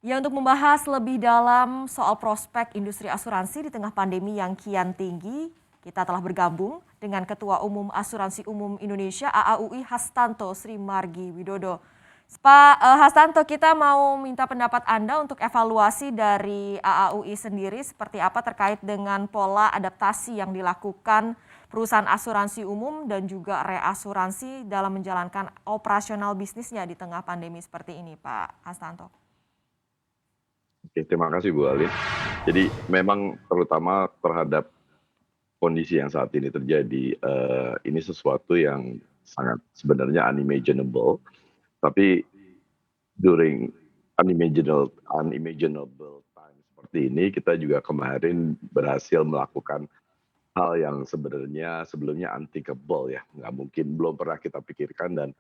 Ya, untuk membahas lebih dalam soal prospek industri asuransi di tengah pandemi yang kian tinggi, kita telah bergabung dengan Ketua Umum Asuransi Umum Indonesia AAUI Hastanto Sri Margi Widodo. Pak Hastanto, kita mau minta pendapat Anda untuk evaluasi dari AAUI sendiri seperti apa terkait dengan pola adaptasi yang dilakukan perusahaan asuransi umum dan juga reasuransi dalam menjalankan operasional bisnisnya di tengah pandemi seperti ini, Pak Hastanto. Oke, terima kasih Bu Alin. Jadi memang terutama terhadap kondisi yang saat ini terjadi, ini sesuatu yang sangat sebenarnya unimaginable, tapi during unimaginable time seperti ini, kita juga kemarin berhasil melakukan hal yang sebenarnya sebelumnya unthinkable ya, nggak mungkin, belum pernah kita pikirkan dan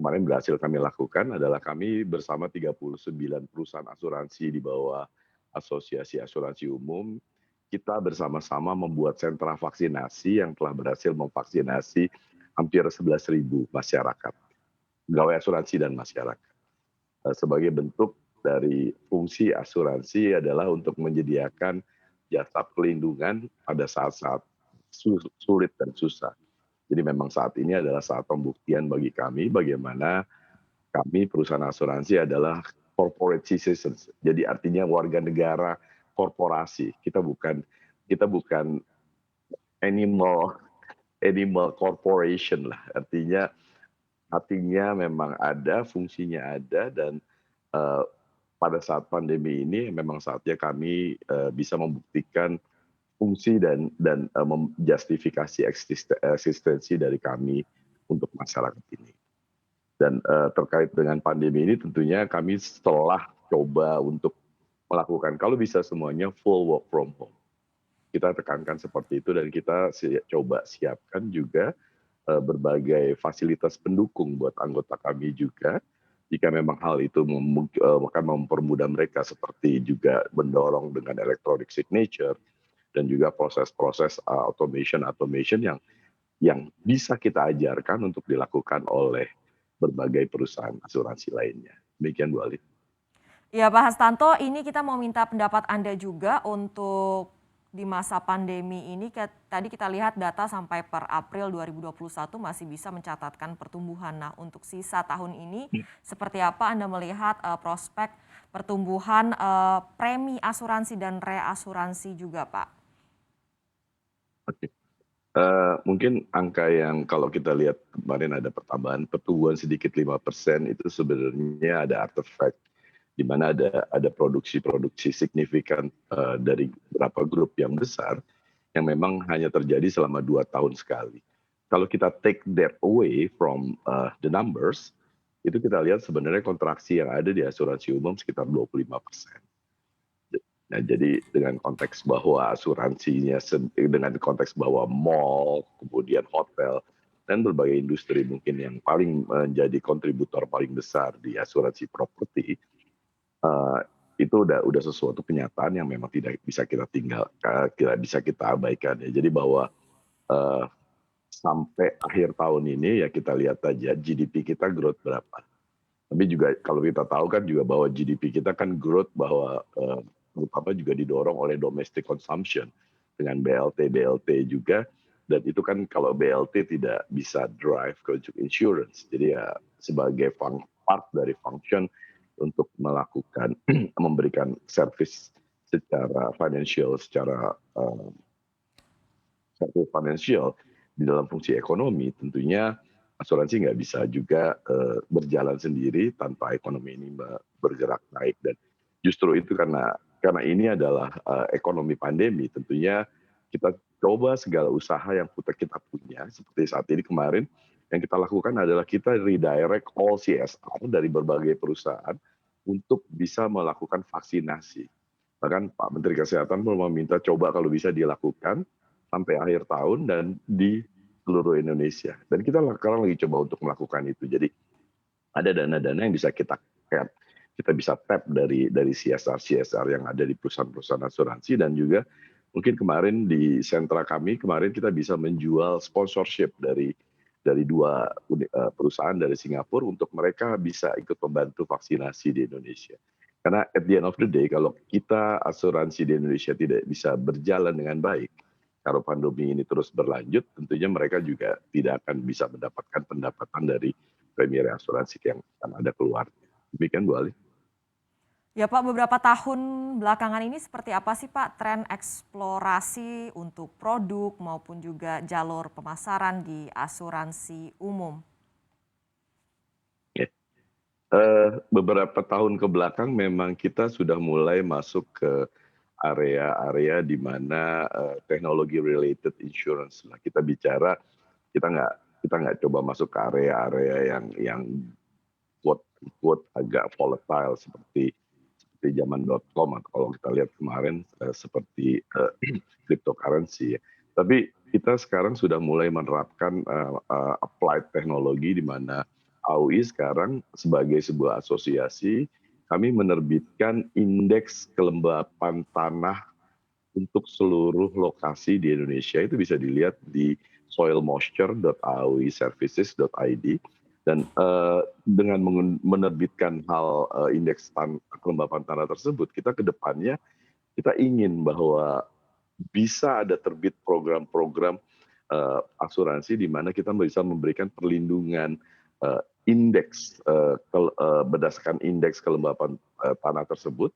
kemarin berhasil kami lakukan adalah kami bersama 39 perusahaan asuransi di bawah Asosiasi Asuransi Umum, kita bersama-sama membuat sentra vaksinasi yang telah berhasil memvaksinasi hampir 11.000 masyarakat, pegawai asuransi dan masyarakat. Sebagai bentuk dari fungsi asuransi adalah untuk menyediakan jasa pelindungan pada saat-saat sulit dan susah. Jadi memang saat ini adalah saat pembuktian bagi kami bagaimana kami perusahaan asuransi adalah corporate citizens. Jadi artinya warga negara korporasi. Kita bukan animal animal corporation lah. Artinya hatinya memang ada, fungsinya ada dan eh, pada saat pandemi ini memang saatnya kami bisa membuktikan fungsi dan menjustifikasi eksistensi dari kami untuk masyarakat ini. Dan terkait dengan pandemi ini tentunya kami setelah coba untuk melakukan kalau bisa semuanya full work from home. Kita tekankan seperti itu dan kita coba siapkan juga berbagai fasilitas pendukung buat anggota kami juga jika memang hal itu akan mempermudah mereka seperti juga mendorong dengan electronic signature dan juga proses-proses automation yang bisa kita ajarkan untuk dilakukan oleh berbagai perusahaan asuransi lainnya. Demikian Bu Ali. Ya, Pak Hastanto, ini kita mau minta pendapat Anda juga untuk di masa pandemi ini. Tadi kita lihat data sampai per April 2021 masih bisa mencatatkan pertumbuhan. Nah, untuk sisa tahun ini, seperti apa Anda melihat prospek pertumbuhan premi asuransi dan reasuransi juga, Pak? Oke. Mungkin angka yang kalau kita lihat kemarin ada pertumbuhan sedikit 5% itu sebenarnya ada artefak di mana ada produksi-produksi signifikan dari beberapa grup yang besar yang memang hanya terjadi selama 2 tahun sekali. Kalau kita take that away from the numbers, itu kita lihat sebenarnya kontraksi yang ada di asuransi umum sekitar 25%. Nah, jadi dengan konteks bahwa asuransinya, dengan konteks bahwa mall, kemudian hotel, dan berbagai industri mungkin yang paling menjadi kontributor paling besar di asuransi properti, eh, itu udah sesuatu kenyataan yang memang tidak bisa tidak bisa kita abaikan ya. Jadi bahwa eh, sampai akhir tahun ini ya kita lihat aja GDP kita growth berapa. Tapi juga kalau kita tahu kan juga bahwa GDP kita kan growth bahwa terutama juga didorong oleh domestic consumption dengan BLT juga, dan itu kan kalau BLT tidak bisa drive ke insurance. Jadi ya sebagai part dari function untuk melakukan memberikan service secara financial, service financial di dalam fungsi ekonomi, tentunya asuransi nggak bisa juga berjalan sendiri tanpa ekonomi ini bergerak naik. Dan justru itu karena ini adalah ekonomi pandemi, tentunya kita coba segala usaha yang kita punya. Seperti saat ini kemarin yang kita lakukan adalah kita redirect all CSR dari berbagai perusahaan untuk bisa melakukan vaksinasi. Bahkan Pak Menteri Kesehatan pun meminta coba kalau bisa dilakukan sampai akhir tahun dan di seluruh Indonesia. Dan kita sekarang lagi coba untuk melakukan itu. Jadi ada dana-dana yang bisa kita bisa tap dari CSR yang ada di perusahaan-perusahaan asuransi, dan juga mungkin kemarin di sentra kami kemarin kita bisa menjual sponsorship dari dua perusahaan dari Singapura untuk mereka bisa ikut membantu vaksinasi di Indonesia. Karena at the end of the day kalau kita asuransi di Indonesia tidak bisa berjalan dengan baik, kalau pandemi ini terus berlanjut tentunya mereka juga tidak akan bisa mendapatkan pendapatan dari premi asuransi yang akan ada keluarnya. Demikian Bu Ali. Ya Pak, beberapa tahun belakangan ini seperti apa sih Pak tren eksplorasi untuk produk maupun juga jalur pemasaran di asuransi umum? Ya. Beberapa tahun ke belakang memang kita sudah mulai masuk ke area-area di mana teknologi related insurance. Nah, kita bicara kita nggak coba masuk ke area-area yang quote unquote agak volatile seperti zaman.com atau kalau kita lihat kemarin seperti cryptocurrency ya. Tapi kita sekarang sudah mulai menerapkan applied teknologi di mana AUI sekarang sebagai sebuah asosiasi kami menerbitkan indeks kelembapan tanah untuk seluruh lokasi di Indonesia. Itu bisa dilihat di soilmoisture.auiservices.id dan dengan menerbitkan hal indeks kelembapan tanah tersebut, kita ke depannya kita ingin bahwa bisa ada terbit program-program asuransi di mana kita bisa memberikan perlindungan indeks berdasarkan indeks kelembapan tanah tersebut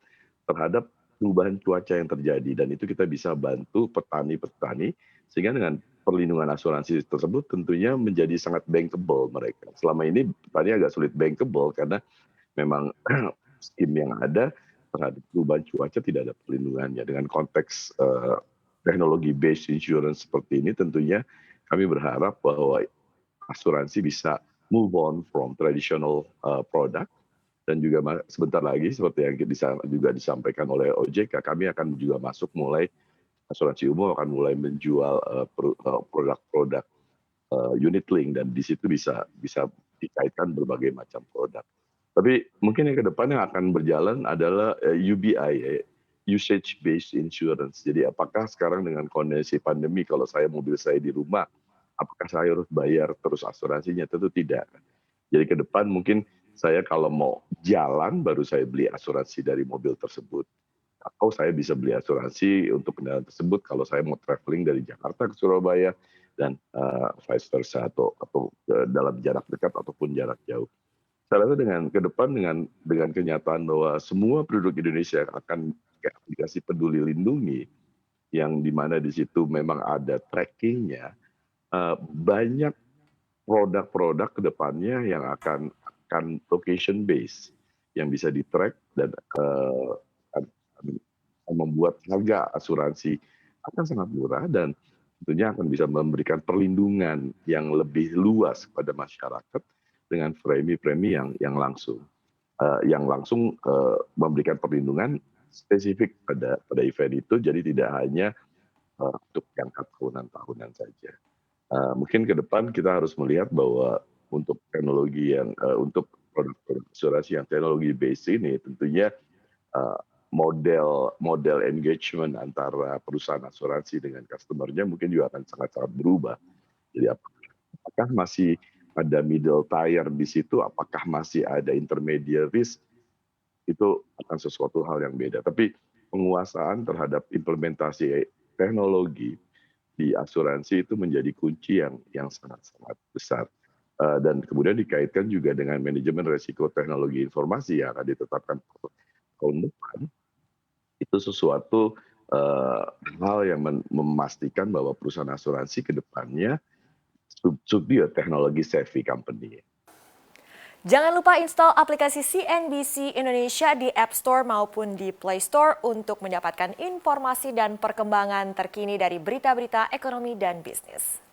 terhadap perubahan cuaca yang terjadi, dan itu kita bisa bantu petani-petani sehingga dengan perlindungan asuransi tersebut tentunya menjadi sangat bankable mereka. Selama ini petani agak sulit bankable karena memang skim yang ada terhadap perubahan cuaca tidak ada perlindungannya. Dengan konteks teknologi based insurance seperti ini tentunya kami berharap bahwa asuransi bisa move on from traditional product, dan juga sebentar lagi seperti yang juga disampaikan oleh OJK, kami akan juga masuk mulai asuransi umum akan mulai menjual produk-produk unit link, dan di situ bisa dikaitkan berbagai macam produk. Tapi mungkin yang ke depan yang akan berjalan adalah UBI, usage based insurance. Jadi apakah sekarang dengan kondisi pandemi kalau mobil saya di rumah, apakah saya harus bayar terus asuransinya? Tentu tidak. Jadi ke depan mungkin saya kalau mau jalan baru saya beli asuransi dari mobil tersebut. Atau saya bisa beli asuransi untuk kendaraan tersebut kalau saya mau traveling dari Jakarta ke Surabaya dan vice versa atau dalam jarak dekat ataupun jarak jauh. Saya rasa dengan ke depan dengan kenyataan bahwa semua penduduk Indonesia akan pakai aplikasi Peduli Lindungi yang dimana di situ memang ada trackingnya, banyak produk-produk ke depannya yang akan location based yang bisa di-track dan membuat harga asuransi akan sangat murah dan tentunya akan bisa memberikan perlindungan yang lebih luas kepada masyarakat dengan premi-premi yang langsung memberikan perlindungan spesifik pada event itu, jadi tidak hanya untuk jangka tahunan saja. Mungkin ke depan kita harus melihat bahwa untuk teknologi untuk produk-produk asuransi yang teknologi base ini tentunya model engagement antara perusahaan asuransi dengan customer-nya mungkin juga akan sangat-sangat berubah. Jadi apakah masih ada middle tier di situ, apakah masih ada intermediaries, itu akan sesuatu hal yang beda. Tapi penguasaan terhadap implementasi teknologi di asuransi itu menjadi kunci yang sangat-sangat besar. Dan kemudian dikaitkan juga dengan manajemen risiko teknologi informasi yang akan ditetapkan tahun depan. Itu sesuatu hal yang memastikan bahwa perusahaan asuransi ke depannya should be a technology savvy company. Jangan lupa install aplikasi CNBC Indonesia di App Store maupun di Play Store untuk mendapatkan informasi dan perkembangan terkini dari berita-berita ekonomi dan bisnis.